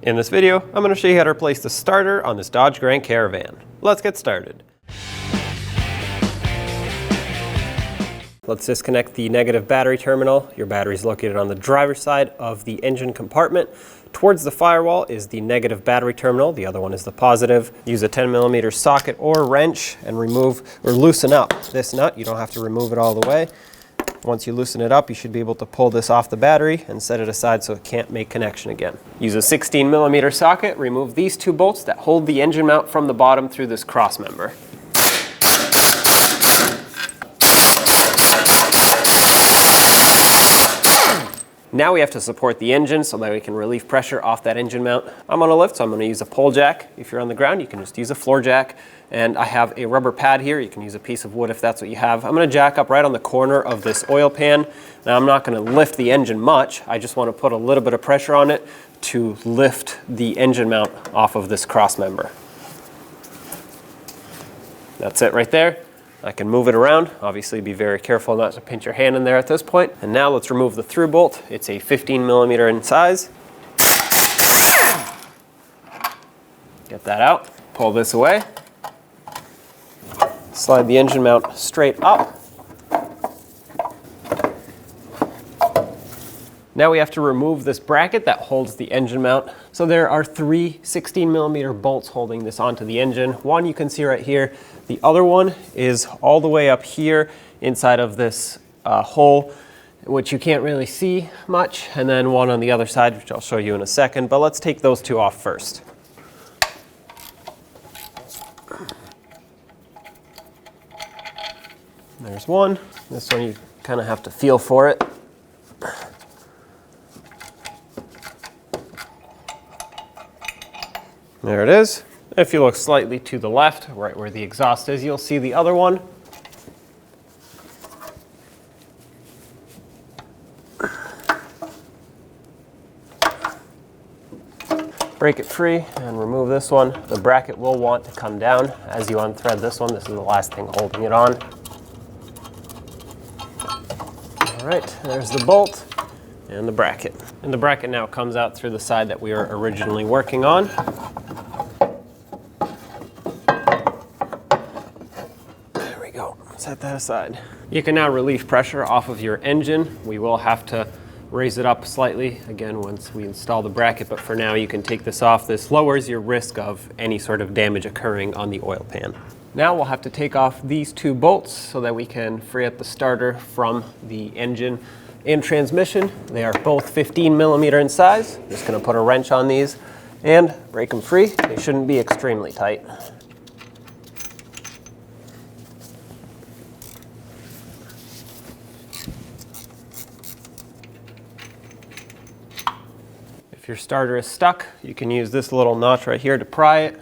In this video, I'm going to show you how to replace the starter on this Dodge Grand Caravan. Let's get started. Let's disconnect the negative battery terminal. Your battery is located on the driver's side of the engine compartment. Towards the firewall is the negative battery terminal. The other one is the positive. Use a 10mm socket or wrench and remove or loosen up this nut. You don't have to remove it all the way. Once you loosen it up, you should be able to pull this off the battery and set it aside so it can't make connection again. Use a 16mm socket. Remove these two bolts that hold the engine mount from the bottom through this cross member. Now we have to support the engine so that we can relieve pressure off that engine mount. I'm on a lift, so I'm going to use a pole jack. If you're on the ground, you can just use a floor jack. And I have a rubber pad here. You can use a piece of wood if that's what you have. I'm going to jack up right on the corner of this oil pan. Now I'm not going to lift the engine much. I just want to put a little bit of pressure on it to lift the engine mount off of this cross member. That's it right there. I can move it around. Obviously be very careful not to pinch your hand in there at this point. And now let's remove the through bolt. It's a 15mm in size. Get that out. Pull this away. Slide the engine mount straight up. Now we have to remove this bracket that holds the engine mount. So there are three 16mm bolts holding this onto the engine. One you can see right here. The other one is all the way up here inside of this hole, which you can't really see much. And then one on the other side, which I'll show you in a second. But let's take those two off first. There's one. This one you kind of have to feel for it. There it is. If you look slightly to the left, right where the exhaust is, you'll see the other one. Break it free and remove this one. The bracket will want to come down as you unthread this one. This is the last thing holding it on. All right, there's the bolt and the bracket. And the bracket now comes out through the side that we were originally working on. There we go. Set that aside. You can now relieve pressure off of your engine. We will have to raise it up slightly again once we install the bracket, but for now you can take this off. This lowers your risk of any sort of damage occurring on the oil pan. Now we'll have to take off these two bolts so that we can free up the starter from the engine and transmission. They are both 15mm in size. Just going to put a wrench on these and break them free. They shouldn't be extremely tight. If your starter is stuck, you can use this little notch right here to pry it.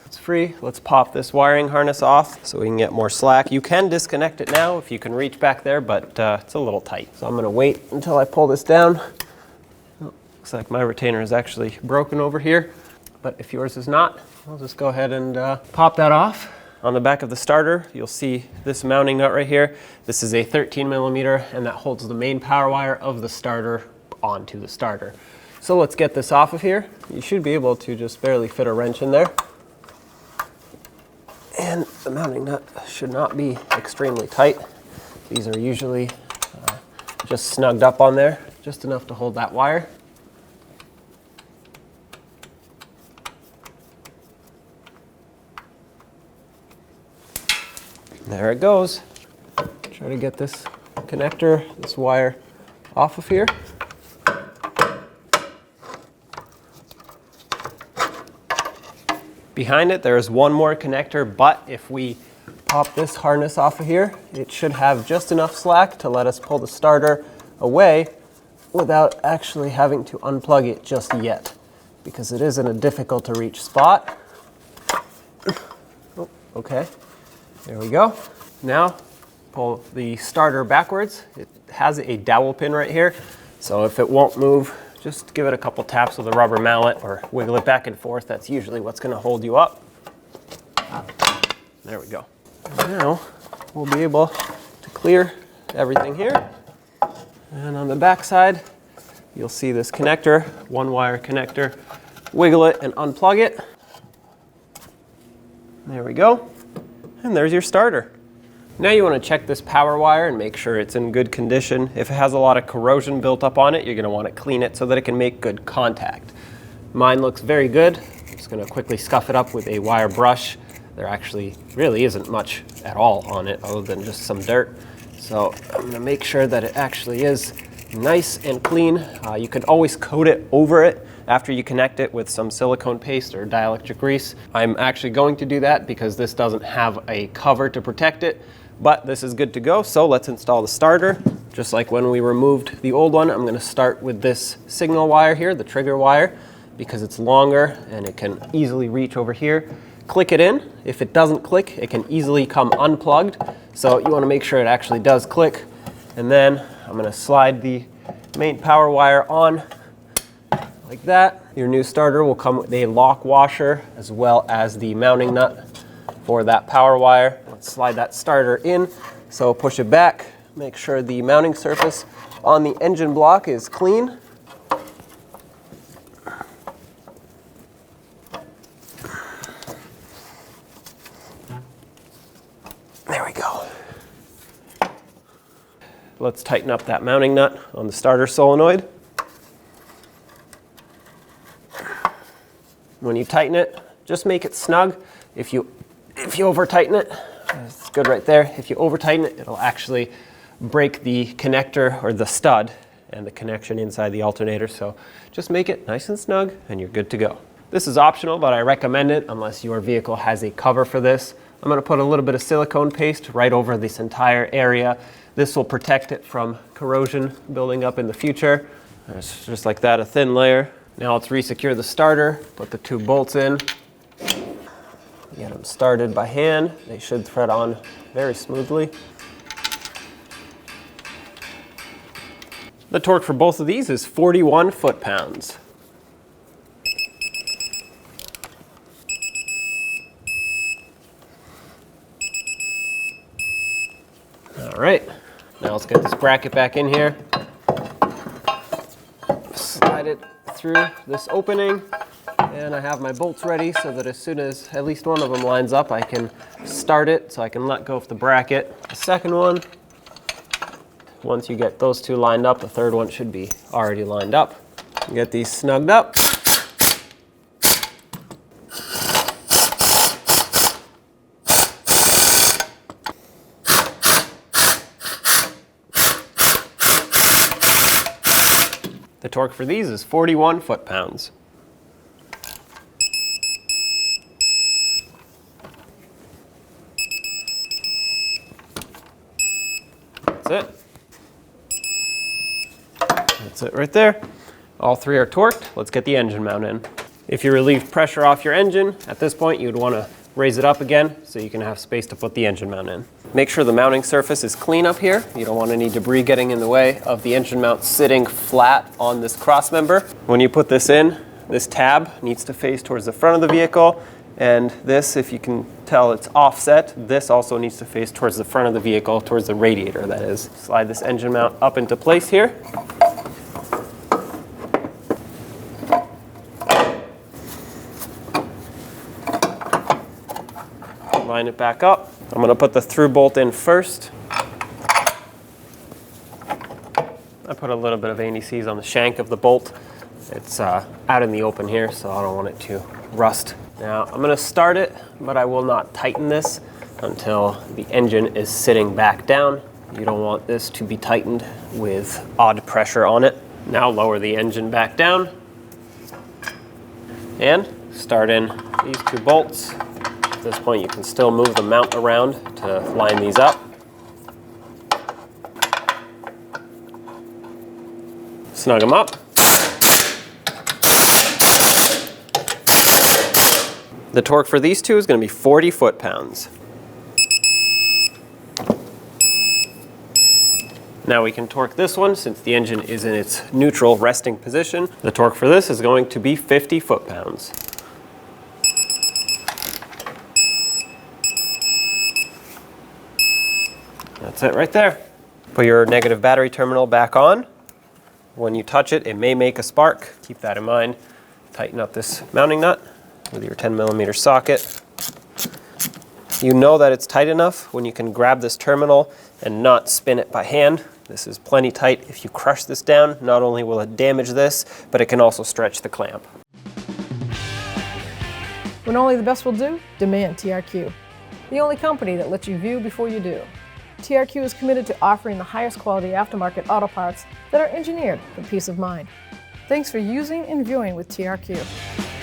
It's free. Let's pop this wiring harness off so we can get more slack. You can disconnect it now if you can reach back there, but it's a little tight. So I'm going to wait until I pull this down. Oh, looks like my retainer is actually broken over here, but if yours is not, I'll just go ahead and pop that off. On the back of the starter, you'll see this mounting nut right here. This is a 13mm, and that holds the main power wire of the starter onto the starter. So let's get this off of here. You should be able to just barely fit a wrench in there. And the mounting nut should not be extremely tight. These are usually just snugged up on there, just enough to hold that wire. There it goes. Try to get this connector, this wire off of here. Behind it, there is one more connector, but if we pop this harness off of here, it should have just enough slack to let us pull the starter away without actually having to unplug it just yet, because it is in a difficult to reach spot. Oh, okay, there we go. Now, pull the starter backwards. It has a dowel pin right here, so if it won't move, just give it a couple taps with a rubber mallet or wiggle it back and forth. That's usually what's going to hold you up. There we go. Now we'll be able to clear everything here. And on the back side, you'll see this connector, one wire connector. Wiggle it and unplug it. There we go. And there's your starter. Now you want to check this power wire and make sure it's in good condition. If it has a lot of corrosion built up on it, you're going to want to clean it so that it can make good contact. Mine looks very good. I'm just going to quickly scuff it up with a wire brush. There actually really isn't much at all on it other than just some dirt. So I'm going to make sure that it actually is nice and clean. You can always coat it over it after you connect it with some silicone paste or dielectric grease. I'm actually going to do that because this doesn't have a cover to protect it, but this is good to go. So let's install the starter. Just like when we removed the old one, I'm going to start with this signal wire here, the trigger wire, because it's longer and it can easily reach over here. Click it in. If it doesn't click, it can easily come unplugged. So you want to make sure it actually does click. And then I'm going to slide the main power wire on like that. Your new starter will come with a lock washer as well as the mounting nut for that power wire. Let's slide that starter in. So push it back, make sure the mounting surface on the engine block is clean. There we go. Let's tighten up that mounting nut on the starter solenoid. When you tighten it, just make it snug. If you over tighten it, it's good right there. If you over tighten it, it'll actually break the connector or the stud and the connection inside the alternator. So just make it nice and snug and you're good to go. This is optional, but I recommend it unless your vehicle has a cover for this. I'm going to put a little bit of silicone paste right over this entire area. This will protect it from corrosion building up in the future. It's just like that, a thin layer. Now let's resecure the starter, put the 2 bolts in. Get them started by hand. They should thread on very smoothly. The torque for both of these is 41 foot-pounds. All right, now let's get this bracket back in here. Slide it through this opening, and I have my bolts ready so that as soon as at least one of them lines up, I can start it so I can let go of the bracket. The second one, once you get those 2 lined up, the third one should be already lined up. Get these snugged up. The torque for these is 41 foot-pounds. That's it. That's it right there. All 3 are torqued. Let's get the engine mount in. If you relieve pressure off your engine, at this point you'd want to raise it up again so you can have space to put the engine mount in. Make sure the mounting surface is clean up here. You don't want any debris getting in the way of the engine mount sitting flat on this cross member. When you put this in, this tab needs to face towards the front of the vehicle, and this, if you can tell, it's offset. This also needs to face towards the front of the vehicle, towards the radiator, that is. Slide this engine mount up into place here. Line it back up. I'm going to put the through bolt in first. I put a little bit of anti-seize on the shank of the bolt. It's out in the open here, so I don't want it to rust. Now I'm going to start it, but I will not tighten this until the engine is sitting back down. You don't want this to be tightened with odd pressure on it. Now lower the engine back down and start in these 2 bolts. At this point you can still move the mount around to line these up. Snug them up. The torque for these 2 is going to be 40 foot-pounds. Now we can torque this one since the engine is in its neutral resting position. The torque for this is going to be 50 foot-pounds. That's it right there. Put your negative battery terminal back on. When you touch it, it may make a spark. Keep that in mind. Tighten up this mounting nut with your 10mm socket. You know that it's tight enough when you can grab this terminal and not spin it by hand. This is plenty tight. If you crush this down, not only will it damage this, but it can also stretch the clamp. When only the best will do, demand TRQ. The only company that lets you view before you do. TRQ is committed to offering the highest quality aftermarket auto parts that are engineered for peace of mind. Thanks for using and viewing with TRQ.